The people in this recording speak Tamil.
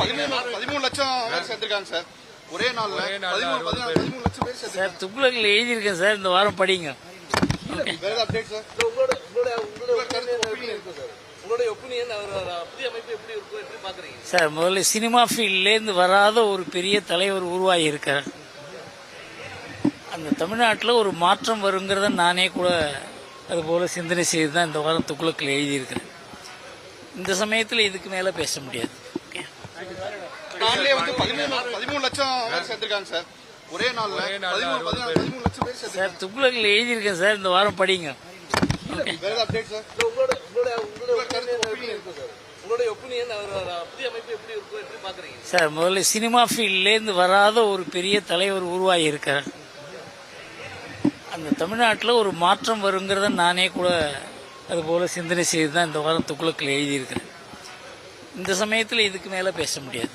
13 லட்சம் பேர் சேர்த்திருக்காங்க சார். ஒரே நாள்ல 13 லட்சம் பேர் சார் துக்ளக்ல எழுதியிருக்கேன் சார், இந்த வாரம் படிங்க. வேற அப்டேட் சார். உங்களுடைய ஒப்பீனியன் புதிய அமைப்பு எப்படி இருக்கும், எப்படி பாக்குறீங்க சார்? முதல்ல சினிமா ஃபீல்ட்லேருந்து வராத ஒரு பெரிய தலைவர் உருவாகி இருக்கார். அந்த தமிழ்நாட்டில் ஒரு மாற்றம் வருங்கிறத நானே கூட அதுபோல் சிந்தனை செய்து தான் இந்த வாரம் துக்ளக்கில் எழுதியிருக்கிறேன். இந்த சமயத்தில் இதுக்கு மேலே பேச முடியாது. நாள்லயே வந்து 13 லட்சம் பேர் சேர்த்திருக்காங்க சார். ஒரே நாள்ல 13 லட்சம் பேர் சார் துக்ளக்கில் எழுதியிருக்கேன் சார், இந்த வாரம் படிங்க. வேற அப்டேட் சார். உங்களுடைய ஒப்பீனியன் புதிய அமைப்பு எப்படி இருக்கும், எப்படி பாக்குறீங்க சார்? முதல்ல சினிமா ஃபீல்ட்லேருந்து வராத ஒரு பெரிய தலைவர் உருவாகி இருக்கார். அந்த தமிழ்நாட்டில் ஒரு மாற்றம் வருங்கிறத நானே கூட அதுபோல் சிந்தனை செய்து தான் இந்த வாரம் துக்ளக்கில் எழுதியிருக்கிறேன். இந்த சமயத்தில் இதுக்கு மேலே பேச முடியாது.